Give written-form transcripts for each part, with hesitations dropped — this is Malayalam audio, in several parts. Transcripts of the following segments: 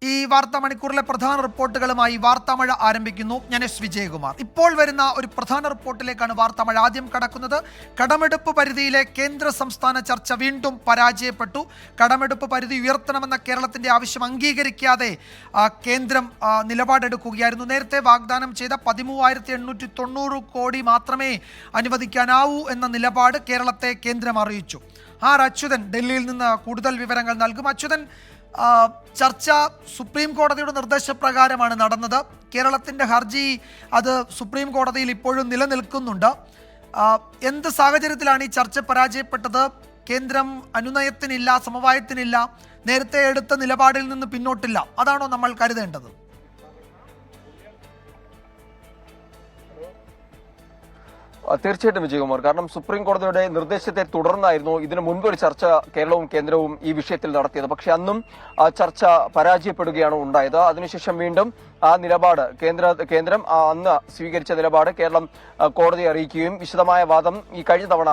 ഈ വാർത്താ മണിക്കൂറിലെ പ്രധാന റിപ്പോർട്ടുകളുമായി വാർത്താമഴ ആരംഭിക്കുന്നു. ഞാൻ എസ് വിജയകുമാർ. ഇപ്പോൾ വരുന്ന ഒരു പ്രധാന റിപ്പോർട്ടിലേക്കാണ് വാർത്താമഴ ആദ്യം കടക്കുന്നത്. കടമെടുപ്പ് പരിധിയിലെ കേന്ദ്ര സംസ്ഥാന ചർച്ച വീണ്ടും പരാജയപ്പെട്ടു. കടമെടുപ്പ് പരിധി ഉയർത്തണമെന്ന കേരളത്തിന്റെ ആവശ്യം അംഗീകരിക്കാതെ കേന്ദ്രം നിലപാടെടുക്കുകയായിരുന്നു. നേരത്തെ വാഗ്ദാനം ചെയ്ത 13,890 കോടി മാത്രമേ അനുവദിക്കാനാവൂ എന്ന നിലപാട് കേരളത്തെ കേന്ദ്രം അറിയിച്ചു. ആർ അച്യുതൻ ഡൽഹിയിൽ നിന്ന് കൂടുതൽ വിവരങ്ങൾ നൽകും. അച്യുതൻ, ചർച്ച സുപ്രീം കോടതിയുടെ നിർദ്ദേശപ്രകാരമാണ് നടന്നത്. കേരളത്തിൻ്റെ ഹർജി അത് സുപ്രീം കോടതിയിൽ ഇപ്പോഴും നിലനിൽക്കുന്നുണ്ട്. എന്ത് സാഹചര്യത്തിലാണ് ഈ ചർച്ച പരാജയപ്പെട്ടത്? കേന്ദ്രം അനുനയത്തിനില്ല, സമവായത്തിനില്ല, നേരത്തെ എടുത്ത നിലപാടിൽ നിന്ന് പിന്നോട്ടില്ല, അതാണോ നമ്മൾ കരുതേണ്ടത്? തീർച്ചയായിട്ടും വിജയകുമാർ, കാരണം സുപ്രീം കോടതിയുടെ നിർദ്ദേശത്തെ തുടർന്നായിരുന്നു ഇതിനു മുൻപ് ഒരു ചർച്ച കേരളവും കേന്ദ്രവും ഈ വിഷയത്തിൽ നടത്തിയത്. പക്ഷെ അന്നും ആ ചർച്ച പരാജയപ്പെടുകയാണ് ഉണ്ടായത്. അതിനുശേഷം വീണ്ടും ആ നിലപാട് കേന്ദ്രം അന്ന് സ്വീകരിച്ച നിലപാട് കേരളം കോടതിയെ അറിയിക്കുകയും വിശദമായ വാദം ഈ കഴിഞ്ഞ തവണ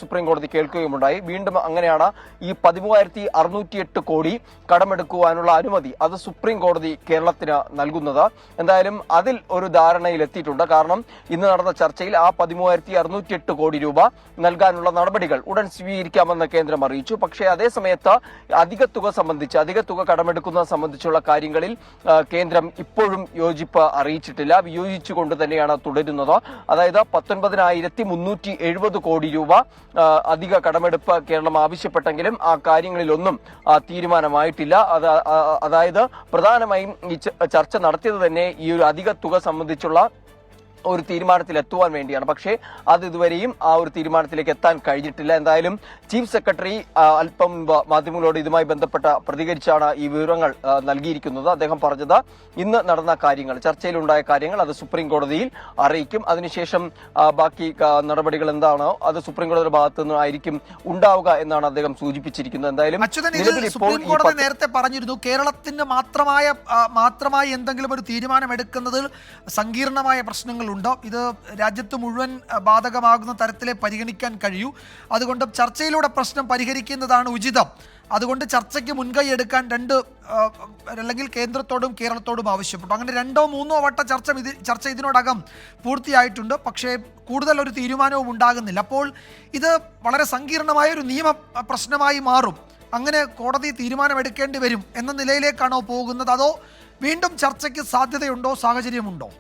സുപ്രീം കോടതി കേൾക്കുകയുമുണ്ടായി. വീണ്ടും അങ്ങനെയാണ് ഈ 13,608 കോടി കടമെടുക്കുവാനുള്ള അനുമതി അത് സുപ്രീം കോടതി കേരളത്തിന് നൽകുന്നത്. എന്തായാലും അതിൽ ഒരു ധാരണയിലെത്തിയിട്ടുണ്ട്. കാരണം ഇന്ന് നടന്ന ചർച്ചയിൽ ആ 13,608 കോടി രൂപ നൽകാനുള്ള നടപടികൾ ഉടൻ സ്വീകരിക്കാമെന്ന് കേന്ദ്രം അറിയിച്ചു. പക്ഷേ അതേ സമയത്ത് അധിക തുക കടമെടുക്കുന്നത് സംബന്ധിച്ചുള്ള കാര്യങ്ങളിൽ കേന്ദ്രം ഇപ്പോഴും യോജിപ്പ് അറിയിച്ചിട്ടില്ല. വിയോജിച്ചുകൊണ്ട് തന്നെയാണ് തുടരുന്നത്. അതായത് 19,370 കോടി രൂപ അധിക കടമെടുപ്പ് കേരളം ആവശ്യപ്പെട്ടെങ്കിലും ആ കാര്യങ്ങളിലൊന്നും തീരുമാനമായിട്ടില്ല. അതായത് പ്രധാനമായും ഈ ചർച്ച നടത്തിയത് തന്നെ ഈ ഒരു അധിക തുക സംബന്ധിച്ചുള്ള ഒരു തീരുമാനത്തിൽ എത്തുവാൻ വേണ്ടിയാണ്. പക്ഷേ അത് ഇതുവരെയും ആ ഒരു തീരുമാനത്തിലേക്ക് എത്താൻ കഴിഞ്ഞിട്ടില്ല. എന്തായാലും ചീഫ് സെക്രട്ടറി അല്പം മുൻപ് മാധ്യമങ്ങളോട് ഇതുമായി ബന്ധപ്പെട്ട പ്രതികരിച്ചാണ് ഈ വിവരങ്ങൾ നൽകിയിരിക്കുന്നത്. അദ്ദേഹം പറഞ്ഞത് ഇന്ന് നടന്ന കാര്യങ്ങൾ, ചർച്ചയിലുണ്ടായ കാര്യങ്ങൾ അത് സുപ്രീം കോടതിയിൽ അറിയിക്കും. അതിനുശേഷം ബാക്കി നടപടികൾ എന്താണോ അത് സുപ്രീം കോടതിയുടെ ഭാഗത്തു നിന്നായിരിക്കും ഉണ്ടാവുക എന്നാണ് അദ്ദേഹം സൂചിപ്പിച്ചിരിക്കുന്നത്. എന്തായാലും സുപ്രീം കോടതി നേരത്തെ പറഞ്ഞിരുന്നു കേരളത്തിന് മാത്രമായി എന്തെങ്കിലും ഒരു തീരുമാനമെടുക്കുന്നതിൽ സങ്കീർണമായ പ്രശ്നങ്ങൾ ഉണ്ടോ, ഇത് രാജ്യത്ത് മുഴുവൻ ബാധകമാകുന്ന തരത്തിലെ പരിഗണിക്കാൻ കഴിയൂ, അതുകൊണ്ട് ചർച്ചയിലൂടെ പ്രശ്നം പരിഹരിക്കുന്നതാണ് ഉചിതം, അതുകൊണ്ട് ചർച്ചയ്ക്ക് മുൻകൈ എടുക്കാൻ അല്ലെങ്കിൽ കേന്ദ്രത്തോടും കേരളത്തോടും ആവശ്യപ്പെട്ടു. അങ്ങനെ 2-3 വട്ട ചർച്ച ഇതിനോടകം പൂർത്തിയായിട്ടുണ്ട്. പക്ഷേ കൂടുതൽ ഒരു തീരുമാനവും ഉണ്ടാകുന്നില്ല. അപ്പോൾ ഇത് വളരെ സങ്കീർണമായ ഒരു നിയമ പ്രശ്നമായി മാറും. അങ്ങനെ കോടതി തീരുമാനമെടുക്കേണ്ടി വരും എന്ന നിലയിലേക്കാണോ പോകുന്നത്, അതോ വീണ്ടും ചർച്ചയ്ക്ക് സാധ്യതയുണ്ടോ, സാഹചര്യമുണ്ടോ?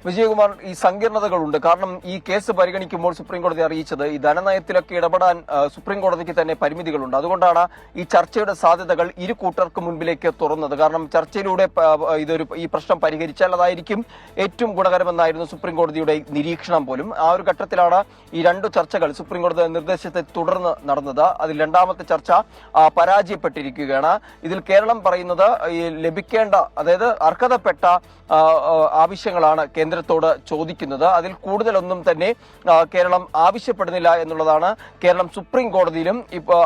വിജയകുമാർ, ഈ സങ്കീർണതകളുണ്ട്. കാരണം ഈ കേസ് പരിഗണിക്കുമ്പോൾ സുപ്രീം കോടതി അറിയിച്ചത് ഈ ധനനയത്തിലൊക്കെ ഇടപെടാൻ സുപ്രീം കോടതിക്ക് തന്നെ പരിമിതികളുണ്ട്. അതുകൊണ്ടാണ് ഈ ചർച്ചയുടെ സാധ്യതകൾ ഇരു കൂട്ടർക്ക് മുൻപിലേക്ക് തുറന്നത്. കാരണം ചർച്ചയിലൂടെ ഈ പ്രശ്നം പരിഹരിച്ചാൽ അതായിരിക്കും ഏറ്റവും ഗുണകരമെന്നായിരുന്നു സുപ്രീം കോടതിയുടെ നിരീക്ഷണം പോലും. ആ ഒരു ഘട്ടത്തിലാണ് ഈ 2 ചർച്ചകൾ സുപ്രീം കോടതി നിർദ്ദേശത്തെ തുടർന്ന് നടന്നത്. അതിൽ രണ്ടാമത്തെ ചർച്ച പരാജയപ്പെട്ടിരിക്കുകയാണ്. ഇതിൽ കേരളം പറയുന്നത് ഈ ലഭിക്കേണ്ട, അതായത് അർഹതപ്പെട്ട ആവശ്യങ്ങളാണ് കേന്ദ്രത്തോട് ചോദിക്കുന്നത്. അതിൽ കൂടുതലൊന്നും തന്നെ കേരളം ആവശ്യപ്പെടുന്നില്ല എന്നുള്ളതാണ് കേരളം സുപ്രീം കോടതിയിലും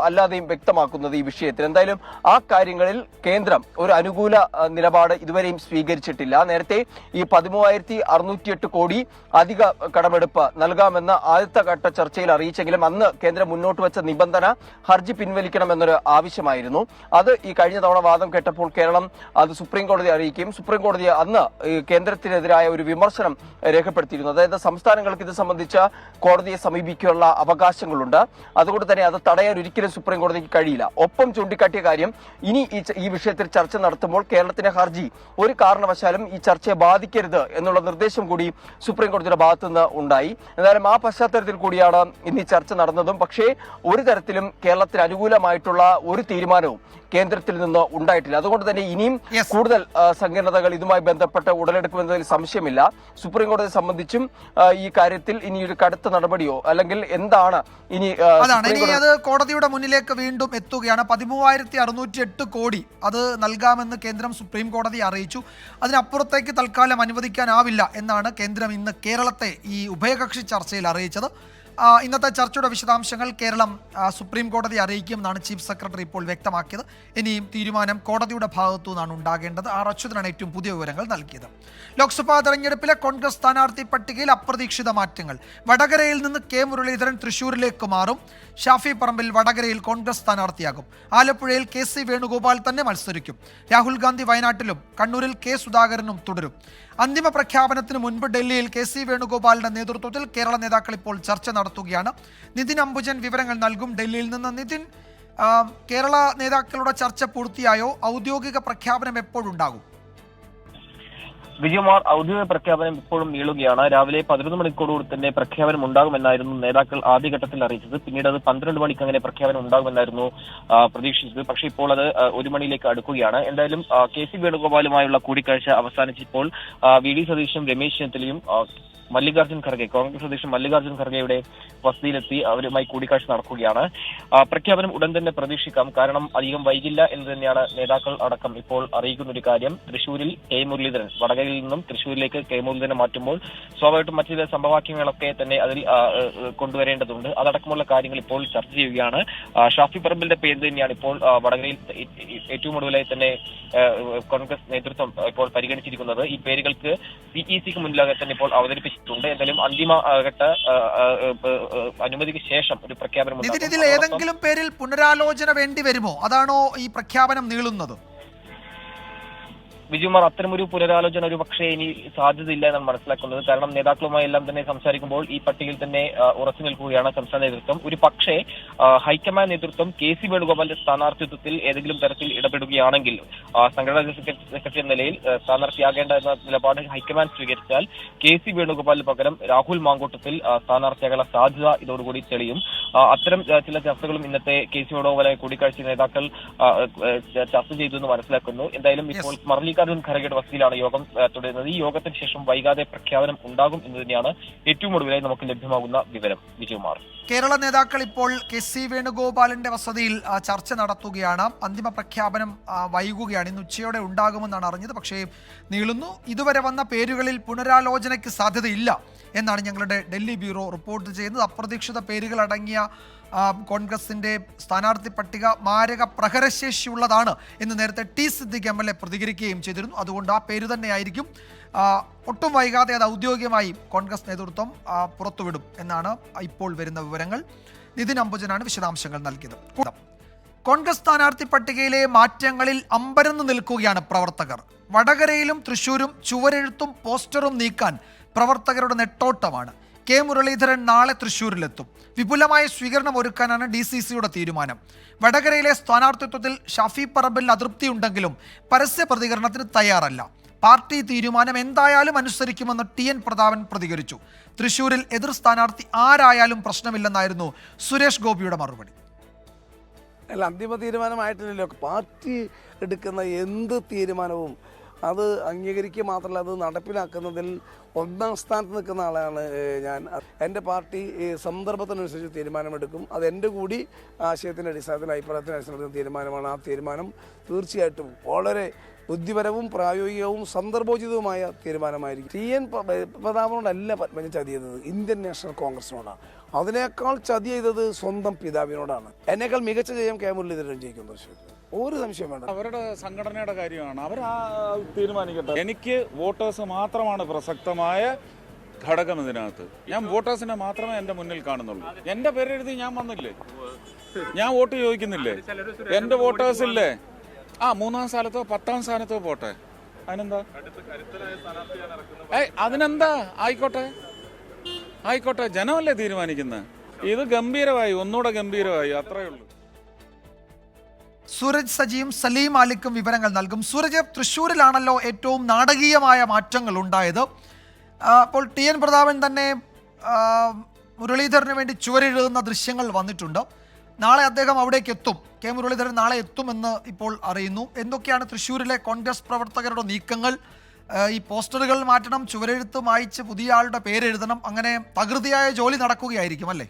അല്ലാതെയും വ്യക്തമാക്കുന്നത് ഈ വിഷയത്തിൽ. എന്തായാലും ആ കാര്യങ്ങളിൽ കേന്ദ്രം ഒരു അനുകൂല നിലപാട് ഇതുവരെയും സ്വീകരിച്ചിട്ടില്ല. നേരത്തെ ഈ 13,608 കോടി അധിക കടമെടുപ്പ് നൽകാമെന്ന് ആദ്യത്തെ ഘട്ട ചർച്ചയിൽ അറിയിച്ചെങ്കിലും അന്ന് കേന്ദ്രം മുന്നോട്ട് വെച്ച നിബന്ധന ഹർജി പിൻവലിക്കണമെന്നൊരു ആവശ്യമായിരുന്നു. അത് ഈ കഴിഞ്ഞ തവണ വാദം കേട്ടപ്പോൾ കേരളം അത് സുപ്രീം കോടതി അറിയിക്കുകയും സുപ്രീം കോടതി അന്ന് കേന്ദ്രത്തിനെതിരായ ഒരു വിമർശനം രേഖപ്പെടുത്തിയിരുന്നു. അതായത് സംസ്ഥാനങ്ങൾക്ക് ഇത് സംബന്ധിച്ച കോടതിയെ സമീപിക്കാനുള്ള അവകാശങ്ങളുണ്ട്, അതുകൊണ്ട് തന്നെ അത് തടയാൻ ഒരിക്കലും സുപ്രീം കോടതിക്ക് കഴിയില്ല. ഒപ്പം ചൂണ്ടിക്കാട്ടിയ കാര്യം, ഇനി ഈ വിഷയത്തിൽ ചർച്ച നടത്തുമ്പോൾ കേരളത്തിന്റെ ഹർജി ഒരു കാരണവശാലും ഈ ചർച്ചയെ ബാധിക്കരുത് എന്നുള്ള നിർദ്ദേശം കൂടി സുപ്രീം കോടതിയുടെ ഭാഗത്തുനിന്ന് ഉണ്ടായി. എന്തായാലും ആ പശ്ചാത്തലത്തിൽ കൂടിയാണ് ഇന്ന് ഈ ചർച്ച നടന്നതും. പക്ഷേ ഒരു തരത്തിലും കേരളത്തിന് അനുകൂലമായിട്ടുള്ള ഒരു തീരുമാനവും കേന്ദ്രത്തിൽ നിന്ന് ഉണ്ടായിട്ടില്ല. അതുകൊണ്ട് തന്നെ ഇനിയും കൂടുതൽ സങ്കീർണതകൾ ഇതുമായി ബന്ധപ്പെട്ട് ഉടലെടുക്കുമെന്നതിൽ സംശയമില്ല. സുപ്രീം കോടതിയെ സംബന്ധിച്ചും ഈ കാര്യത്തിൽ ഇനി ഒരു കടുത്ത നടപടിയോ അല്ലെങ്കിൽ എന്താണ് ഇനി അത് കോടതിയുടെ മുന്നിലേക്ക് വീണ്ടും എത്തുകയാണ്. 13,608 കോടി അത് നൽകാമെന്ന് കേന്ദ്രം സുപ്രീം കോടതി അറിയിച്ചു. അതിനപ്പുറത്തേക്ക് തൽക്കാലം അനുവദിക്കാനാവില്ല എന്നാണ് കേന്ദ്രം ഇന്ന് കേരളത്തെ ഈ ഉഭയകക്ഷി ചർച്ചയിൽ അറിയിച്ചത്. ഇന്നത്തെ ചർച്ചയുടെ വിശദാംശങ്ങൾ കേരളം സുപ്രീം കോടതി അറിയിക്കുമെന്നാണ് ചീഫ് സെക്രട്ടറി ഇപ്പോൾ വ്യക്തമാക്കിയത്. ഇനിയും തീരുമാനം കോടതിയുടെ ഭാഗത്തു നിന്നാണ് ഉണ്ടാകേണ്ടത്. ആർ അച്യുതനാണ് ഏറ്റവും പുതിയ വിവരങ്ങൾ നൽകിയത്. ലോക്സഭാ തെരഞ്ഞെടുപ്പിലെ കോൺഗ്രസ് സ്ഥാനാർത്ഥി പട്ടികയിൽ അപ്രതീക്ഷിത മാറ്റങ്ങൾ. വടകരയിൽ നിന്ന് കെ മുരളീധരൻ തൃശൂരിലേക്ക് മാറും. ഷാഫി പറമ്പിൽ വടകരയിൽ കോൺഗ്രസ് സ്ഥാനാർത്ഥിയാകും. ആലപ്പുഴയിൽ കെ സി വേണുഗോപാൽ തന്നെ മത്സരിക്കും. രാഹുൽ ഗാന്ധി വയനാട്ടിലും കണ്ണൂരിൽ കെ സുധാകരനും തുടരും. അന്തിമ പ്രഖ്യാപനത്തിന് മുൻപ് ഡൽഹിയിൽ കെ സി വേണുഗോപാലിന്റെ നേതൃത്വത്തിൽ കേരള നേതാക്കൾ ഇപ്പോൾ ചർച്ച നടത്തുകയാണ്. നിതിൻ അംബുജൻ വിവരങ്ങൾ നൽകും ഡൽഹിയിൽ നിന്ന്. നിതിൻ, കേരള നേതാക്കളുടെ ചർച്ച പൂർത്തിയായോ? ഔദ്യോഗിക പ്രഖ്യാപനം എപ്പോഴുണ്ടാകും? വിജയകുമാർ, ഔദ്യോഗിക പ്രഖ്യാപനം ഇപ്പോഴും നീളുകയാണ്. രാവിലെ 11 മണിക്കൂറോട് തന്നെ പ്രഖ്യാപനം ഉണ്ടാകുമെന്നായിരുന്നു നേതാക്കൾ ആദ്യഘട്ടത്തിൽ അറിയിച്ചത്. പിന്നീട് അത് 12 മണിക്ക് അങ്ങനെ പ്രഖ്യാപനം ഉണ്ടാകുമെന്നായിരുന്നു പ്രതീക്ഷിച്ചത്. പക്ഷേ ഇപ്പോൾ അത് 1 മണിയിലേക്ക് അടുക്കുകയാണ്. എന്തായാലും കെ സി വേണുഗോപാലുമായുള്ള കൂടിക്കാഴ്ച അവസാനിച്ചപ്പോൾ വി ഡി സതീശനും രമേശ് ചെന്നിത്തലയും മല്ലികാർജ്ജുൻ ഖർഗെ, കോൺഗ്രസ് അധ്യക്ഷൻ മല്ലികാർജ്ജുൻ ഖർഗെയുടെ വസതിയിലെത്തി അവരുമായി കൂടിക്കാഴ്ച നടക്കുകയാണ്. പ്രഖ്യാപനം ഉടൻ തന്നെ പ്രതീക്ഷിക്കാം. കാരണം അധികം വൈകില്ല എന്ന് തന്നെയാണ് നേതാക്കൾ അടക്കം ഇപ്പോൾ അറിയിക്കുന്ന ഒരു കാര്യം. തൃശൂരിൽ കെ മുരളീധരൻ, വടകരയിൽ നിന്നും തൃശൂരിലേക്ക് കെ മുരളീധരനെ മാറ്റുമ്പോൾ സ്വാഭാവികമായിട്ടും മറ്റു ചില സമവാക്യങ്ങളൊക്കെ തന്നെ അതിൽ കൊണ്ടുവരേണ്ടതുണ്ട്. അതടക്കമുള്ള കാര്യങ്ങൾ ഇപ്പോൾ ചർച്ച ചെയ്യുകയാണ്. ഷാഫി പറമ്പിലിന്റെ പേര് തന്നെയാണ് ഇപ്പോൾ വടകരയിൽ ഏറ്റവും ഒടുവിലായി തന്നെ കോൺഗ്രസ് നേതൃത്വം ഇപ്പോൾ പരിഗണിച്ചിരിക്കുന്നത്. ഈ പേരുകൾക്ക് CEC-ക്ക് മുന്നിലാകെ തന്നെ ഇപ്പോൾ അവതരിപ്പിച്ചിട്ടുണ്ട്. എന്തായാലും അന്തിമ ഘട്ട അനുമതിക്ക് ശേഷം ഒരു പ്രഖ്യാപനം. ഇതിൽ ഏതെങ്കിലും പേരിൽ പുനരാലോചന വേണ്ടി വരുമോ? അതാണോ ഈ പ്രഖ്യാപനം നീളുന്നത്? വിജയകുമാർ, അത്തരമൊരു പുനരാലോചന ഒരു പക്ഷേ ഇനി സാധ്യതയില്ല എന്നാണ് മനസ്സിലാക്കുന്നത്. കാരണം നേതാക്കളുമായി എല്ലാം തന്നെ സംസാരിക്കുമ്പോൾ ഈ പട്ടികയിൽ തന്നെ ഉറച്ചു നിൽക്കുകയാണ് സംസ്ഥാന നേതൃത്വം. ഒരു പക്ഷേ ഹൈക്കമാൻഡ് നേതൃത്വം കെ സി വേണുഗോപാലിന്റെ സ്ഥാനാർത്ഥിത്വത്തിൽ ഏതെങ്കിലും തരത്തിൽ ഇടപെടുകയാണെങ്കിൽ സംഘടനാ സെക്രട്ടറി എന്ന നിലയിൽ സ്ഥാനാർത്ഥിയാകേണ്ട എന്ന നിലപാട് ഹൈക്കമാൻഡ് സ്വീകരിച്ചാൽ കെ സി വേണുഗോപാലിന് പകരം രാഹുൽ മാങ്കൂട്ടത്തിൽ സ്ഥാനാർത്ഥിയാകാനുള്ള സാധ്യത ഇതോടുകൂടി തെളിയും. അത്തരം ചില ചർച്ചകളും ഇന്നത്തെ കെ സി വേണുഗോപാലുമായി കൂടിക്കാഴ്ച നേതാക്കൾ ചർച്ച ചെയ്തു എന്ന് മനസ്സിലാക്കുന്നു. എന്തായാലും ഇപ്പോൾ മല്ലികാർജ്ജുൻ ഖർഗെയുടെ വസതിയിലാണ് യോഗം തുടരുന്നത്. ഈ യോഗത്തിന് ശേഷം വൈകാതെ പ്രഖ്യാപനം ഉണ്ടാകും എന്ന് തന്നെയാണ് ഏറ്റവും ഒടുവിലായി നമുക്ക് ലഭ്യമാകുന്ന വിവരം. വിജയകുമാർ, കേരള നേതാക്കൾ ഇപ്പോൾ കെ സി വേണുഗോപാലിന്റെ വസതിയിൽ ചർച്ച നടത്തുകയാണ്. അന്തിമ പ്രഖ്യാപനം വൈകുകയാണ്. ഇന്ന് ഉച്ചയോടെ ഉണ്ടാകുമെന്നാണ് അറിഞ്ഞത്. പക്ഷേ നീളുന്നു. ഇതുവരെ വന്ന പേരുകളിൽ പുനരാലോചനയ്ക്ക് സാധ്യതയില്ല എന്നാണ് ഞങ്ങളുടെ ഡൽഹി ബ്യൂറോ റിപ്പോർട്ട് ചെയ്യുന്നത്. അപ്രതീക്ഷിത പേരുകൾ അടങ്ങിയ കോൺഗ്രസിന്റെ സ്ഥാനാർത്ഥി പട്ടിക മാരക പ്രഹരശേഷിയുള്ളതാണ് എന്ന് നേരത്തെ ടി സിദ്ദിഖ് MLA പ്രതികരിക്കുകയും ചെയ്തിരുന്നു. അതുകൊണ്ട് ആ പേര് തന്നെയായിരിക്കും. ഒട്ടും വൈകാതെ അത് ഔദ്യോഗികമായി കോൺഗ്രസ് നേതൃത്വം പുറത്തുവിടും എന്നാണ് ഇപ്പോൾ വരുന്ന വിവരങ്ങൾ. നിതിൻ അംബുജനാണ് വിശദാംശങ്ങൾ നൽകിയത്. കോൺഗ്രസ് സ്ഥാനാർത്ഥി പട്ടികയിലെ മാറ്റങ്ങളിൽ അമ്പരന്ന് നിൽക്കുകയാണ് പ്രവർത്തകർ. വടകരയിലും തൃശൂരും ചുവരെഴുത്തും പോസ്റ്ററും നീക്കാൻ പ്രവർത്തകരുടെ നെട്ടോട്ടമാണ്. കെ മുരളീധരൻ നാളെ തൃശൂരിലെത്തും. വിപുലമായ സ്വീകരണം ഒരുക്കാനാണ് DCCയുടെ തീരുമാനം. വടകരയിലെ സ്ഥാനാർത്ഥിത്വത്തിൽ ഷാഫി പറമ്പിൽ അതൃപ്തിയുണ്ടെങ്കിലും പരസ്യ പ്രതികരണത്തിന് തയ്യാറല്ല. പാർട്ടി തീരുമാനം എന്തായാലും അനുസരിക്കുമെന്ന് TN പ്രതാപൻ പ്രതികരിച്ചു. തൃശൂരിൽ എതിർ സ്ഥാനാർത്ഥി ആരായാലും പ്രശ്നമില്ലെന്നായിരുന്നു സുരേഷ് ഗോപിയുടെ മറുപടി. അല്ല, അന്തിമ തീരുമാനമായിട്ടില്ലല്ലോ. പാർട്ടി എടുക്കുന്ന എന്ത് തീരുമാനവും അത് അംഗീകരിക്കുക മാത്രമല്ല അത് നടപ്പിലാക്കുന്നതിൽ ഒന്നാം സ്ഥാനത്ത് നിൽക്കുന്ന ആളാണ് ഞാൻ. എൻ്റെ പാർട്ടി സന്ദർഭത്തിനനുസരിച്ച് തീരുമാനമെടുക്കും. അത് എൻ്റെ കൂടി ആശയത്തിൻ്റെ അടിസ്ഥാനത്തിൽ അഭിപ്രായത്തിൻ്റെ അടിസ്ഥാനത്തിൽ തീരുമാനമാണ്. ആ തീരുമാനം തീർച്ചയായിട്ടും വളരെ ബുദ്ധിപരവും പ്രായോഗികവും സന്ദർഭോചിതവുമായ തീരുമാനമായിരിക്കും. TN പ്രതാപനോടല്ല പത്മജ ചതി ചെയ്തത്, ഇന്ത്യൻ നാഷണൽ കോൺഗ്രസിനോടാണ്. അതിനേക്കാൾ ചതി ചെയ്തത് സ്വന്തം പിതാവിനോടാണ്. എന്നേക്കാൾ മികച്ച ജയം കെ മുരളീധരൻ ജയിക്കും തൃശ്ശൂരിൽ. ഒരു സംശയം വേണ്ട. അവരുടെ സംഘടനയുടെ കാര്യമാണ്, അവർ തീരുമാനിക്കട്ടെ. എനിക്ക് വോട്ടേഴ്സ് മാത്രമാണ് പ്രസക്തമായ ഘടകം ഇതിനകത്ത്. ഞാൻ വോട്ടേഴ്സിനെ മാത്രമേ എൻ്റെ മുന്നിൽ കാണുന്നുള്ളൂ. എൻ്റെ പേരെഴുതി ഞാൻ വന്നില്ലേ, ഞാൻ വോട്ട് ചോദിക്കുന്നില്ലേ, എൻ്റെ വോട്ടേഴ്സ് ഇല്ലേ. 3-ാം സ്ഥാനത്തോ 10-ാം സ്ഥാനത്തോ പോട്ടെ, അതിനെന്താ, അതിനെന്താ, ആയിക്കോട്ടെ, ജനമല്ലേ തീരുമാനിക്കുന്നത്. ഇത് ഗംഭീരമായി, ഒന്നുകൂടെ ഗംഭീരമായി, അത്രയേ ഉള്ളൂ. സൂരജ് സജിയും സലീം മാലിക്കും വിവരങ്ങൾ നൽകും. സൂരജ്, തൃശ്ശൂരിലാണല്ലോ ഏറ്റവും നാടകീയമായ മാറ്റങ്ങൾ ഉണ്ടായത്. അപ്പോൾ TN പ്രതാപൻ തന്നെ മുരളീധരന് വേണ്ടി ചുവരെഴുതുന്ന ദൃശ്യങ്ങൾ വന്നിട്ടുണ്ട്. നാളെ അദ്ദേഹം അവിടേക്ക് എത്തും. കെ മുരളീധരൻ നാളെ എത്തുമെന്ന് ഇപ്പോൾ അറിയുന്നു. എന്തൊക്കെയാണ് തൃശ്ശൂരിലെ കോൺഗ്രസ് പ്രവർത്തകരുടെ നീക്കങ്ങൾ? ഈ പോസ്റ്ററുകൾ മാറ്റണം, ചുവരെഴുത്ത് മായ്ച്ച് പുതിയ ആളുടെ പേരെഴുതണം, അങ്ങനെ തകൃതിയായ ജോലി നടക്കുകയായിരിക്കും അല്ലേ?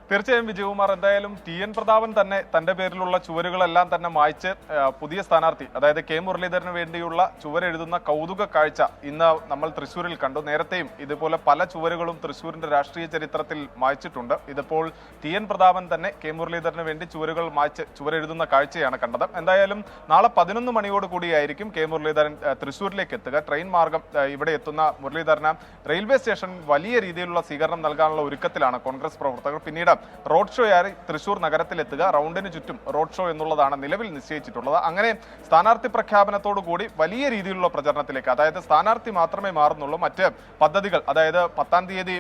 തീർച്ചയായും വിജയകുമാർ, എന്തായാലും ടി എൻ പ്രതാപൻ തന്നെ തന്റെ പേരിലുള്ള ചുവരുകളെല്ലാം തന്നെ മായ്ച്ച് പുതിയ സ്ഥാനാർത്ഥി അതായത് കെ മുരളീധരന് വേണ്ടിയുള്ള ചുവരെഴുതുന്ന കൗതുക കാഴ്ച ഇന്ന് നമ്മൾ തൃശ്ശൂരിൽ കണ്ടു. നേരത്തെയും ഇതുപോലെ പല ചുവരുകളും തൃശ്ശൂരിന്റെ രാഷ്ട്രീയ ചരിത്രത്തിൽ മായ്ച്ചിട്ടുണ്ട്. ഇതിപ്പോൾ ടി എൻ പ്രതാപൻ തന്നെ കെ മുരളീധരന് വേണ്ടി ചുവരുകൾ മായ്ച്ച് ചുവരെഴുതുന്ന കാഴ്ചയാണ് കണ്ടത്. എന്തായാലും നാളെ 11 മണിയോട് കൂടിയായിരിക്കും കെ മുരളീധരൻ തൃശ്ശൂരിലേക്ക് എത്തുക. ട്രെയിൻ മാർഗം ഇവിടെ എത്തുന്ന മുരളീധരന് റെയിൽവേ സ്റ്റേഷൻ വലിയ രീതിയിലുള്ള സ്വീകരണം നൽകാനുള്ള ഒരുക്കത്തിലാണ് കോൺഗ്രസ് പ്രവർത്തകർ. പിന്നീട് റോഡ് ഷോയായി തൃശൂർ നഗരത്തിലെത്തുക. റൗണ്ടിന് ചുറ്റും റോഡ് ഷോ എന്നുള്ളതാണ് നിലവിൽ നിശ്ചയിച്ചിട്ടുള്ളത്. അങ്ങനെ സ്ഥാനാർത്ഥി പ്രഖ്യാപനത്തോടു കൂടി വലിയ രീതിയിലുള്ള പ്രചരണത്തിലേക്ക്, അതായത് സ്ഥാനാർത്ഥി മാത്രമേ മാറുന്നുള്ളൂ, മറ്റ് പദ്ധതികൾ അതായത് 10-ാം തീയതി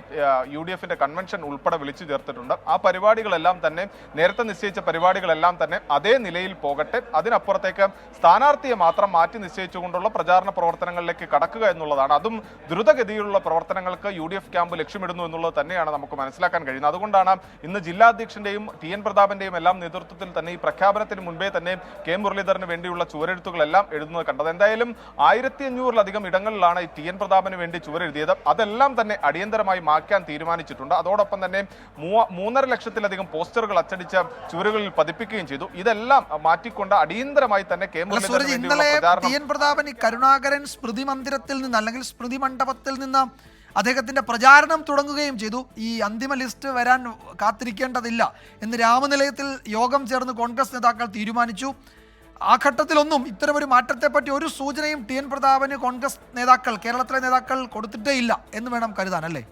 UDF കൺവെൻഷൻ ഉൾപ്പെടെ വിളിച്ചു ചേർത്തിട്ടുണ്ട്. ആ പരിപാടികളെല്ലാം തന്നെ നേരത്തെ നിശ്ചയിച്ച പരിപാടികളെല്ലാം തന്നെ അതേ നിലയിൽ പോകട്ടെ. അതിനപ്പുറത്തേക്ക് സ്ഥാനാർത്ഥിയെ മാത്രം മാറ്റി നിശ്ചയിച്ചുകൊണ്ടുള്ള പ്രചാരണ പ്രവർത്തനങ്ങളിലേക്ക് കടക്കുക എന്നുള്ളതാണ്. അതും ദ്രുതഗതിയിലുള്ള പ്രവർത്തനങ്ങൾക്ക് UDF ക്യാമ്പ് ലക്ഷ്യമിടുന്നു എന്നുള്ളത് തന്നെയാണ് നമുക്ക് മനസ്സിലാക്കാൻ കഴിയുന്നത്. അതുകൊണ്ടാണ് ഇന്ന് ജില്ലാ അധ്യക്ഷന്റെയും ടി എൻ പ്രതാപന്റെയും എല്ലാം നേതൃത്വത്തിൽ തന്നെ ഈ പ്രഖ്യാപനത്തിന് മുൻപേ തന്നെ കെ മുരളീധരന് വേണ്ടിയുള്ള ചുവരെഴുത്തുകളെല്ലാം എഴുതുന്നത് കണ്ടത്. എന്തായാലും 1500-ലധികം ഇടങ്ങളിലാണ് ടി എൻ പ്രതാപന് വേണ്ടി ചുവരെഴുതിയത്. അതെല്ലാം തന്നെ അടിയന്തരമായി മാറ്റാൻ തീരുമാനിച്ചിട്ടുണ്ട്. അതോടൊപ്പം തന്നെ 3.5 ലക്ഷത്തിലധികം പോസ്റ്ററുകൾ അച്ചടിച്ച ചുവരുകളിൽ പതിപ്പിക്കുകയും ചെയ്തു. ഇതെല്ലാം മാറ്റിക്കൊണ്ട് അടിയന്തരമായി തന്നെ കെ മുരളീധരന് ഇന്നലെ ടി എൻ പ്രതാപൻ കരുണാകരൻ സ്മൃതി മന്ദിരത്തിൽ നിന്ന് അല്ലെങ്കിൽ സ്മൃതി മണ്ഡപത്തിൽ നിന്ന് അദ്ദേഹത്തിന്റെ പ്രചാരണം തുടങ്ങുകയും ചെയ്തു. ഈ അന്തിമ ലിസ്റ്റ് വരാൻ കാത്തിരിക്കേണ്ടതില്ല എന്ന് രാമനിലയത്തിൽ യോഗം ചേർന്ന് കോൺഗ്രസ് നേതാക്കൾ തീരുമാനിച്ചു. ആ ഘട്ടത്തിലൊന്നും ഇത്തരമൊരു മാറ്റത്തെപ്പറ്റി ഒരു സൂചനയും ടി എൻ പ്രതാപന് കോൺഗ്രസ് നേതാക്കൾ, കേരളത്തിലെ നേതാക്കൾ കൊടുത്തിട്ടേ ഇല്ല എന്ന് വേണം കരുതാൻ, അല്ലേ?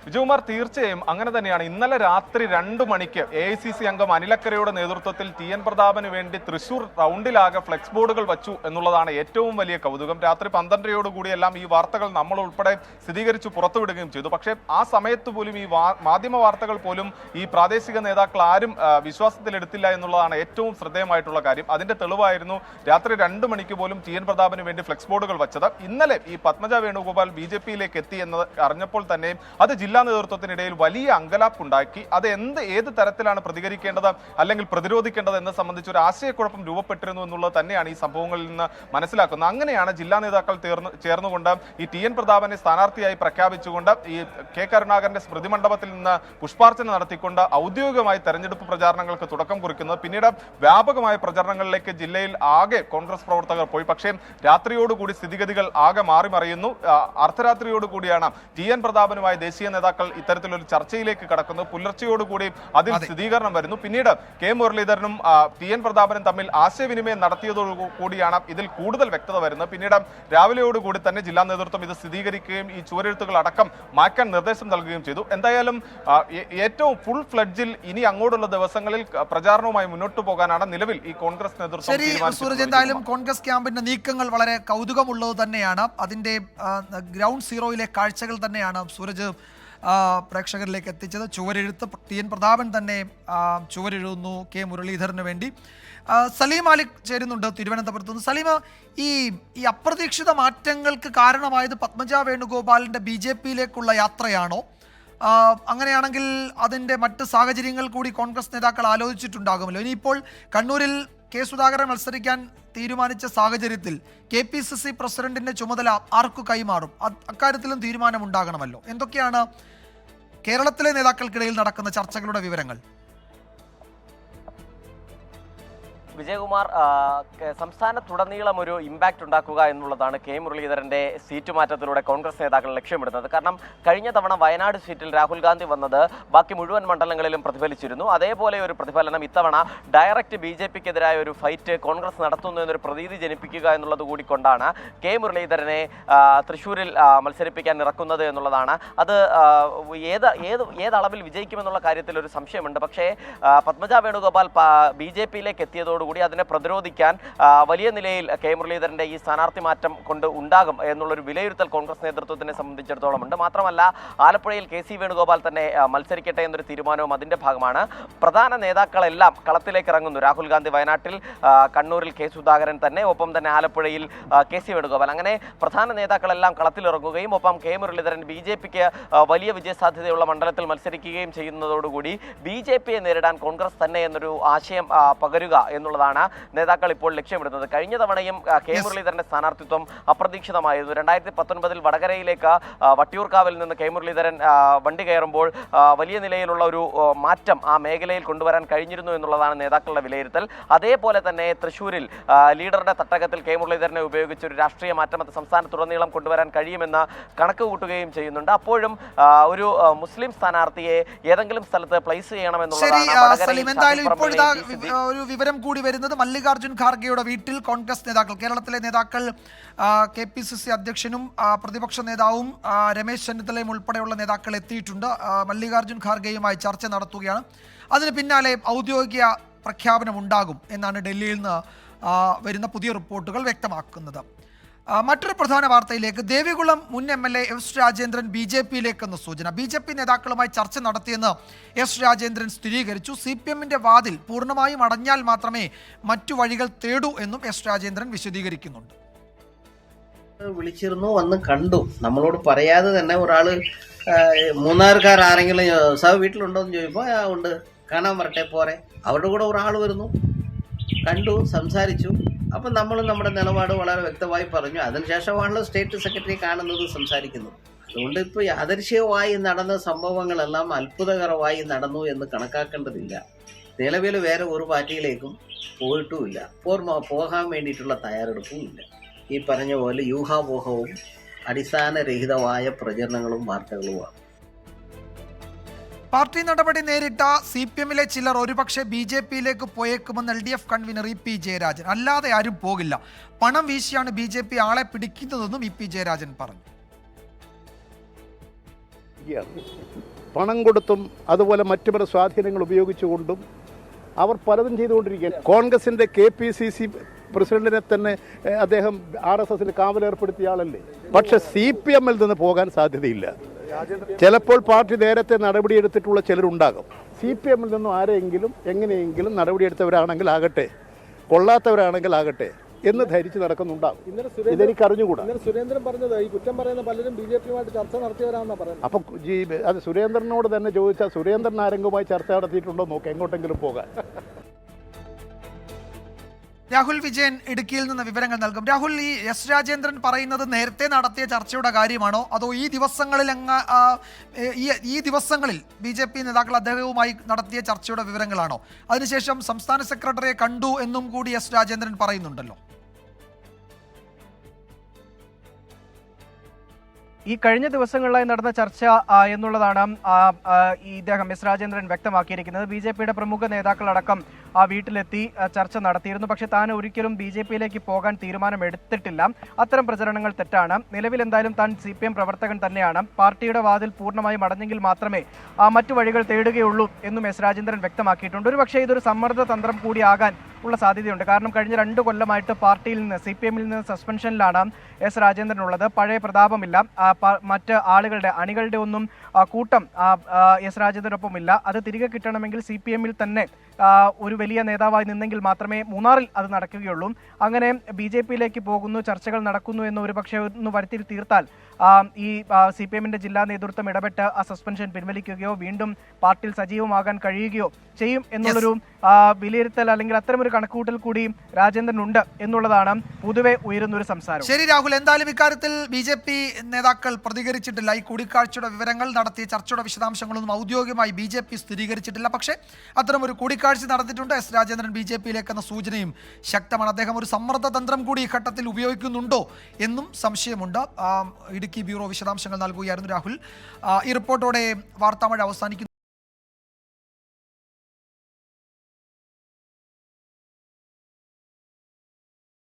വിജയകുമാർ, തീർച്ചയായും അങ്ങനെ തന്നെയാണ്. ഇന്നലെ രാത്രി 2 മണിക്ക് AICC അംഗം അനിലക്കരയുടെ നേതൃത്വത്തിൽ ടി എൻ പ്രതാപന് വേണ്ടി തൃശൂർ റൗണ്ടിലാകെ ഫ്ലെക്സ് ബോർഡുകൾ വച്ചു എന്നുള്ളതാണ് ഏറ്റവും വലിയ കൗതുകം. രാത്രി 12:30 കൂടിയെല്ലാം ഈ വാർത്തകൾ നമ്മൾ ഉൾപ്പെടെ സ്ഥിരീകരിച്ചു പുറത്തുവിടുകയും ചെയ്തു. പക്ഷേ ആ സമയത്ത് പോലും ഈ മാധ്യമ വാർത്തകൾ പോലും ഈ പ്രാദേശിക നേതാക്കൾ ആരും വിശ്വാസത്തിലെടുത്തില്ല എന്നുള്ളതാണ് ഏറ്റവും ശ്രദ്ധേയമായിട്ടുള്ള കാര്യം. അതിന്റെ തെളിവായിരുന്നു രാത്രി 2 മണിക്ക് പോലും ടി എൻ പ്രതാപന് വേണ്ടി ഫ്ലെക്സ് ബോർഡുകൾ വച്ചത്. ഇന്നലെ ഈ പത്മജ വേണുഗോപാൽ BJPയിലേക്ക് എത്തി എന്ന് അറിഞ്ഞപ്പോൾ തന്നെ അത് ജില്ലാ നേതൃത്വത്തിനിടയിൽ വലിയ അങ്കലാപ്പുണ്ടാക്കി. അത് ഏത് തരത്തിലാണ് പ്രതികരിക്കേണ്ടത് അല്ലെങ്കിൽ പ്രതിരോധിക്കേണ്ടത് എന്നെ സംബന്ധിച്ച് ഒരു ആശയക്കുഴപ്പം രൂപപ്പെട്ടിരുന്നു എന്നുള്ളത് തന്നെയാണ് ഈ സംഭവങ്ങളിൽ നിന്ന് മനസ്സിലാക്കുന്നത്. അങ്ങനെയാണ് ജില്ലാ നേതാക്കൾ ചേർന്നുകൊണ്ട് ഈ ടി എൻ പ്രതാപനെ സ്ഥാനാർത്ഥിയായി പ്രഖ്യാപിച്ചുകൊണ്ട് ഈ കെ കരുണാകരന്റെ സ്മൃതി മണ്ഡപത്തിൽ നിന്ന് പുഷ്പാർച്ചന നടത്തിക്കൊണ്ട് ഔദ്യോഗികമായി തെരഞ്ഞെടുപ്പ് പ്രചാരണങ്ങൾക്ക് തുടക്കം കുറിക്കുന്നത്. പിന്നീട് വ്യാപകമായ പ്രചരണങ്ങളിലേക്ക് ജില്ലയിൽ ആകെ കോൺഗ്രസ് പ്രവർത്തകർ പോയി. പക്ഷേ രാത്രിയോടുകൂടി സ്ഥിതിഗതികൾ ആകെ മാറി മറിയുന്നു. അർദ്ധരാത്രിയോടുകൂടിയാണ് ടി എൻ പ്രതാപനുമായി ദേശീയ നേതാക്കൾ ഇത്തരത്തിലൊരു ചർച്ചയിലേക്ക് കടക്കുന്നു. പുലർച്ചെയോടുകൂടി അതിൽ സ്ഥിരീകരണം വരുന്നു. പിന്നീട് കെ മുരളീധരനും ടി എൻ പ്രതാപനും തമ്മിൽ ആശയവിനിമയം നടത്തിയതോടുകൂടിയാണ് ഇതിൽ കൂടുതൽ വ്യക്തത വരുന്നത്. പിന്നീട് രാവിലെയോടുകൂടി തന്നെ ജില്ലാ നേതൃത്വം ഇത് സ്ഥിരീകരിക്കുകയും ഈ ചുവരെഴുത്തുകൾ അടക്കം മാറ്റാൻ നിർദ്ദേശം നൽകുകയും ചെയ്തു. എന്തായാലും ഏറ്റവും ഫുൾ ഫ്ലഡ്ജിൽ ഇനി അങ്ങോട്ടുള്ള ദിവസങ്ങളിൽ പ്രചാരണവുമായി മുന്നോട്ട് പോകാനാണ് നിലവിൽ ഈ കോൺഗ്രസ് നേതൃത്വം തീരുമാനിച്ചത്. എന്തായാലും കോൺഗ്രസ് ക്യാമ്പിന്റെ നീക്കങ്ങൾ വളരെ കൗതുകമുള്ളത് തന്നെയാണ്. അതിന്റെ ഗ്രൗണ്ട് സീറോയിലെ കാഴ്ചകൾ തന്നെയാണ് സൂരജ് പ്രേക്ഷകരിലേക്ക് എത്തിച്ചത്. ചുവരെഴുത്ത് ടി എൻ പ്രതാപൻ തന്നെ ചുവരെഴുതുന്നു കെ മുരളീധരന് വേണ്ടി. സലീം മാലിക് ചേരുന്നുണ്ട് തിരുവനന്തപുരത്ത് നിന്ന്. സലീം, ഈ അപ്രതീക്ഷിത മാറ്റങ്ങൾക്ക് കാരണമായത് പത്മജ വേണുഗോപാലിന്റെ BJPയിലേക്കുള്ള യാത്രയാണോ? അങ്ങനെയാണെങ്കിൽ അതിൻ്റെ മറ്റ് സാഹചര്യങ്ങൾ കൂടി കോൺഗ്രസ് നേതാക്കൾ ആലോചിച്ചിട്ടുണ്ടാകുമല്ലോ. ഇനിയിപ്പോൾ കണ്ണൂരിൽ കെ സുധാകരൻ മത്സരിക്കാൻ തീരുമാനിച്ച സാഹചര്യത്തിൽ KPCC പ്രസിഡന്റിന്റെ ചുമതല ആർക്കു കൈമാറും? അക്കാര്യത്തിലും തീരുമാനമുണ്ടാകണമല്ലോ. എന്തൊക്കെയാണ് കേരളത്തിലെ നേതാക്കൾക്കിടയിൽ നടക്കുന്ന ചർച്ചകളുടെ വിവരങ്ങൾ? വിജയകുമാർ, സംസ്ഥാനത്തുടനീളം ഒരു ഇമ്പാക്റ്റ് ഉണ്ടാക്കുക എന്നുള്ളതാണ് കെ മുരളീധരന്റെ സീറ്റ് മാറ്റത്തിലൂടെ കോൺഗ്രസ് നേതാക്കൾ ലക്ഷ്യമിടുന്നത്. കാരണം കഴിഞ്ഞ തവണ വയനാട് സീറ്റിൽ രാഹുൽ ഗാന്ധി വന്നത് ബാക്കി മുഴുവൻ മണ്ഡലങ്ങളിലും പ്രതിഫലിച്ചിരുന്നു. അതേപോലെ ഒരു പ്രതിഫലനം ഇത്തവണ ഡയറക്റ്റ് BJPക്കെതിരായ ഒരു ഫൈറ്റ് കോൺഗ്രസ് നടത്തുന്നു എന്നൊരു പ്രതീതി ജനിപ്പിക്കുക എന്നുള്ളത് കൂടി കൊണ്ടാണ് കെ മുരളീധരനെ തൃശ്ശൂരിൽ മത്സരിപ്പിക്കാൻ ഇറക്കുന്നത് എന്നുള്ളതാണ്. അത് ഏതളവിൽ വിജയിക്കുമെന്നുള്ള കാര്യത്തിൽ ഒരു സംശയമുണ്ട്. പക്ഷേ പത്മജ വേണുഗോപാൽ BJPയിലേക്ക് എത്തിയതോടുകൂടി അതിനെ പ്രതിരോധിക്കാൻ വലിയ നിലയിൽ കെ മുരളീധരന്റെ ഈ സ്ഥാനാർത്ഥി മാറ്റം കൊണ്ട് ഉണ്ടാകും എന്നുള്ളൊരു വിലയിരുത്തൽ കോൺഗ്രസ് നേതൃത്വത്തിനെ സംബന്ധിച്ചിടത്തോളം ഉണ്ട്. മാത്രമല്ല ആലപ്പുഴയിൽ KC വേണുഗോപാൽ തന്നെ മത്സരിക്കട്ടെ എന്നൊരു തീരുമാനവും അതിന്റെ ഭാഗമാണ്. പ്രധാന നേതാക്കളെല്ലാം കളത്തിലേക്ക് ഇറങ്ങുന്നു. രാഹുൽ ഗാന്ധി വയനാട്ടിൽ, കണ്ണൂരിൽ കെ സുധാകരൻ തന്നെ, ഒപ്പം തന്നെ ആലപ്പുഴയിൽ KC വേണുഗോപാൽ. അങ്ങനെ പ്രധാന നേതാക്കളെല്ലാം കളത്തിലിറങ്ങുകയും ഒപ്പം കെ മുരളീധരൻ BJPക്ക് വലിയ വിജയസാധ്യതയുള്ള മണ്ഡലത്തിൽ മത്സരിക്കുകയും ചെയ്യുന്നതോടുകൂടി BJPയെ നേരിടാൻ കോൺഗ്രസ് തന്നെ എന്നൊരു ആശയം പകരുക എന്നുള്ള എന്നുള്ളതാണ് നേതാക്കൾ ഇപ്പോൾ ലക്ഷ്യമിടുന്നത്. കഴിഞ്ഞ തവണയും കെ മുരളീധരന്റെ സ്ഥാനാർത്ഥിത്വം അപ്രതീക്ഷിതമായിരുന്നു. 2019 വടകരയിലേക്ക് വട്ടിയൂർക്കാവിൽ നിന്ന് കെ മുരളീധരൻ വണ്ടി കയറുമ്പോൾ വലിയ നിലയിലുള്ള ഒരു മാറ്റം ആ മേഖലയിൽ കൊണ്ടുവരാൻ കഴിഞ്ഞിരുന്നു എന്നുള്ളതാണ് നേതാക്കളുടെ വിലയിരുത്തൽ. അതേപോലെ തന്നെ തൃശ്ശൂരിൽ ലീഡറുടെ തട്ടകത്തിൽ കെ മുരളീധരനെ ഉപയോഗിച്ച് ഒരു രാഷ്ട്രീയ മാറ്റം അത് സംസ്ഥാനത്തുടനീളം കൊണ്ടുവരാൻ കഴിയുമെന്ന് കണക്ക് കൂട്ടുകയും ചെയ്യുന്നുണ്ട്. അപ്പോഴും ഒരു മുസ്ലിം സ്ഥാനാർത്ഥിയെ ഏതെങ്കിലും സ്ഥലത്ത് പ്ലേസ് ചെയ്യണമെന്നുള്ളതാണ്. ഒരു വിവരം കൂടി വരുന്നത് മല്ലികാർജ്ജുൻ ഖാർഗെയുടെ വീട്ടിൽ കോൺഗ്രസ് നേതാക്കൾ, കേരളത്തിലെ നേതാക്കൾ, KPCC അധ്യക്ഷനും പ്രതിപക്ഷ നേതാവും രമേശ് ചെന്നിത്തലയും ഉൾപ്പെടെയുള്ള നേതാക്കൾ എത്തിയിട്ടുണ്ട്. മല്ലികാർജ്ജുൻ ഖാർഗെയുമായി ചർച്ച നടത്തുകയാണ്. അതിന് പിന്നാലെ ഔദ്യോഗിക പ്രഖ്യാപനം ഉണ്ടാകും എന്നാണ് ഡൽഹിയിൽ നിന്ന് വരുന്ന പുതിയ റിപ്പോർട്ടുകൾ വ്യക്തമാക്കുന്നത്. മറ്റൊരു പ്രധാന വാർത്തയിലേക്ക്. ദേവികുളം മുൻ MLA എസ് രാജേന്ദ്രൻ BJPയിലേക്കെന്ന സൂചന. BJP നേതാക്കളുമായി ചർച്ച നടത്തിയെന്ന് എസ് രാജേന്ദ്രൻ സ്ഥിരീകരിച്ചു. CPMന്റെ വാതിൽ പൂർണ്ണമായും അടഞ്ഞാൽ മാത്രമേ മറ്റു വഴികൾ തേടൂ എന്നും എസ് രാജേന്ദ്രൻ വിശദീകരിക്കുന്നുണ്ട്. വിളിച്ചിരുന്നു, വന്ന് കണ്ടു. നമ്മളോട് പറയാതെ തന്നെ ഒരാള് മൂന്നാർക്കാർ ആരെങ്കിലും സാർ വീട്ടിലുണ്ടോ എന്ന് ചോദിച്ചപ്പോൾ ഉണ്ട്, കാണാൻ വരട്ടെ പോരെ. അവരുടെ കൂടെ ഒരാൾ വരുന്നു, കണ്ടു, സംസാരിച്ചു. അപ്പം നമ്മൾ നമ്മുടെ നിലപാട് വളരെ വ്യക്തമായി പറഞ്ഞു. അതിനുശേഷമാണല്ലോ സ്റ്റേറ്റ് സെക്രട്ടറി കാണുന്നത്, സംസാരിക്കുന്നത്. അതുകൊണ്ട് ഇപ്പോൾ യാദൃശ്യമായി നടന്ന സംഭവങ്ങളെല്ലാം അത്ഭുതകരമായി നടന്നു എന്ന് കണക്കാക്കേണ്ടതില്ല. നിലവിൽ വേറെ ഒരു പാർട്ടിയിലേക്കും പോയിട്ടുമില്ല, പോകാൻ വേണ്ടിയിട്ടുള്ള തയ്യാറെടുപ്പും ഇല്ല. ഈ പറഞ്ഞ പോലെ യൂഹാപോഹവും അടിസ്ഥാനരഹിതമായ പ്രചരണങ്ങളും വാർത്തകളുമാണ്. പാർട്ടി നടപടി നേരിട്ട CPMലെ ചിലർ ഒരുപക്ഷെ BJPയിലേക്ക് പോയേക്കുമെന്ന് LDF കൺവീനർ EP ജയരാജൻ. അല്ലാതെ ആരും പോകില്ല. പണം വീശിയാണ് BJP ആളെ പിടിക്കുന്നതെന്നും EP ജയരാജൻ പറഞ്ഞു. പണം കൊടുത്തും അതുപോലെ മറ്റു പല സ്വാധീനങ്ങൾ ഉപയോഗിച്ചുകൊണ്ടും അവർ പലതും ചെയ്തുകൊണ്ടിരിക്കുകയാണ്. കോൺഗ്രസിൻ്റെ KPCC പ്രസിഡന്റിനെ തന്നെ അദ്ദേഹം RSSന് കാവലേർപ്പെടുത്തിയ ആളല്ലേ. പക്ഷെ CPMൽ നിന്ന് പോകാൻ സാധ്യതയില്ല. ചിലപ്പോൾ പാർട്ടി നേരത്തെ നടപടിയെടുത്തിട്ടുള്ള ചിലരുണ്ടാകും. CPMൽ നിന്നും ആരെങ്കിലും എങ്ങനെയെങ്കിലും നടപടിയെടുത്തവരാണെങ്കിൽ ആകട്ടെ, കൊള്ളാത്തവരാണെങ്കിൽ ആകട്ടെ എന്ന് ധരിച്ച് നടക്കുന്നുണ്ടാകും. ഇതെനിക്ക് അറിഞ്ഞുകൂടാ. സുരേന്ദ്രൻ പറഞ്ഞത് ഈ കുറ്റം പറയുന്ന പലരും BJPയുമായിട്ട് ചർച്ച നടത്തിയവരാണെന്നാണ് പറയുന്നത്. അപ്പം അത് സുരേന്ദ്രനോട് തന്നെ ചോദിച്ചാൽ സുരേന്ദ്രൻ ആരെങ്കിലുമായി ചർച്ച നടത്തിയിട്ടുണ്ടോ നോക്കാം, എങ്ങോട്ടെങ്കിലും പോകാൻ. രാഹുൽ വിജയൻ ഇടുക്കിയിൽ നിന്ന് വിവരങ്ങൾ നൽകും. രാഹുൽ, ഈ എസ് രാജേന്ദ്രൻ പറയുന്നത് നേരത്തെ നടത്തിയ ചർച്ചയുടെ കാര്യമാണോ, അതോ ഈ ദിവസങ്ങളിൽ BJP നേതാക്കൾ അദ്ദേഹവുമായി നടത്തിയ ചർച്ചയുടെ വിവരങ്ങളാണോ? അതിനുശേഷം സംസ്ഥാന സെക്രട്ടറിയെ കണ്ടു എന്നും കൂടി എസ് രാജേന്ദ്രൻ പറയുന്നുണ്ടല്ലോ. ഈ കഴിഞ്ഞ ദിവസങ്ങളിലായി നടന്ന ചർച്ച എന്നുള്ളതാണ് ഇദ്ദേഹം എസ് രാജേന്ദ്രൻ വ്യക്തമാക്കിയിരിക്കുന്നത്. BJPയുടെ പ്രമുഖ നേതാക്കളടക്കം ആ വീട്ടിലെത്തി ചർച്ച നടത്തിയിരുന്നു. പക്ഷേ താൻ ഒരിക്കലും BJPയിലേക്ക് പോകാൻ തീരുമാനമെടുത്തിട്ടില്ല. അത്തരം പ്രചരണങ്ങൾ തെറ്റാണ്. നിലവിൽ എന്തായാലും താൻ CPM പ്രവർത്തകൻ തന്നെയാണ്. പാർട്ടിയുടെ വാതിൽ പൂർണ്ണമായും അടഞ്ഞെങ്കിൽ മാത്രമേ മറ്റു വഴികൾ തേടുകയുള്ളൂ എന്നും എസ് രാജേന്ദ്രൻ വ്യക്തമാക്കിയിട്ടുണ്ട്. ഒരു പക്ഷേ ഇതൊരു സമ്മർദ്ദ തന്ത്രം കൂടിയാകാൻ ഉള്ള സാധ്യതയുണ്ട്. കാരണം കഴിഞ്ഞ 2 കൊല്ലമായിട്ട് പാർട്ടിയിൽ നിന്ന് CPMൽ നിന്ന് സസ്പെൻഷനിലാണ് എസ് രാജേന്ദ്രൻ ഉള്ളത്. പഴയ പ്രതാപമില്ല, മറ്റ് ആളുകളുടെ അണികളുടെ ഒന്നും കൂട്ടം എസ് രാജേന്ദ്രനൊപ്പം ഇല്ല. അത് തിരികെ കിട്ടണമെങ്കിൽ CPMൽ തന്നെ ഒരു വലിയ നേതാവായി നിന്നെങ്കിൽ മാത്രമേ മൂന്നാറിൽ അത് നടക്കുകയുള്ളൂ. അങ്ങനെ BJPയിലേക്ക് പോകുന്നു, ചർച്ചകൾ നടക്കുന്നു എന്ന് ഒരു പക്ഷേ ഒന്ന് വരുത്തി തീർത്താൽ ഈ CPMന്റെ ജില്ലാ നേതൃത്വം ഇടപെട്ട് ആ സസ്പെൻഷൻ പിൻവലിക്കുകയോ വീണ്ടും പാർട്ടിയിൽ സജീവമാകാൻ കഴിയുകയോ ചെയ്യും എന്നുള്ളൊരു വിലയിരുത്തൽ അല്ലെങ്കിൽ അത്തരമൊരു കണക്കുകൂട്ടൽ കൂടി രാജേന്ദ്രൻ ഉണ്ട് എന്നുള്ളതാണ് പൊതുവെ ഉയരുന്നൊരു സംസാരം. ശരി രാഹുൽ, എന്തായാലും ഇക്കാര്യത്തിൽ BJP നേതാക്കൾ പ്രതികരിച്ചിട്ടില്ല. ഈ കൂടിക്കാഴ്ചയുടെ വിവരങ്ങൾ, നടത്തിയ ചർച്ചയുടെ വിശദാംശങ്ങളൊന്നും ഔദ്യോഗികമായി BJP സ്ഥിരീകരിച്ചിട്ടില്ല. പക്ഷേ അത്തരമൊരു കൂടിക്കാഴ്ച നടത്തിയിട്ടുണ്ട്. എസ് രാജേന്ദ്രൻ BJPയിലേക്കെന്ന സൂചനയും ശക്തമാണ്. അദ്ദേഹം ഒരു സമ്മർദ്ദ തന്ത്രം കൂടി ഈ ഘട്ടത്തിൽ ഉപയോഗിക്കുന്നുണ്ടോ എന്നും സംശയമുണ്ട്. ഇടുക്കി ബ്യൂറോ വിശദാംശങ്ങൾ നൽകുകയായിരുന്നു രാഹുൽ. ഈ റിപ്പോർട്ടോടെ വാർത്താമഴ അവസാനിക്കുന്നു.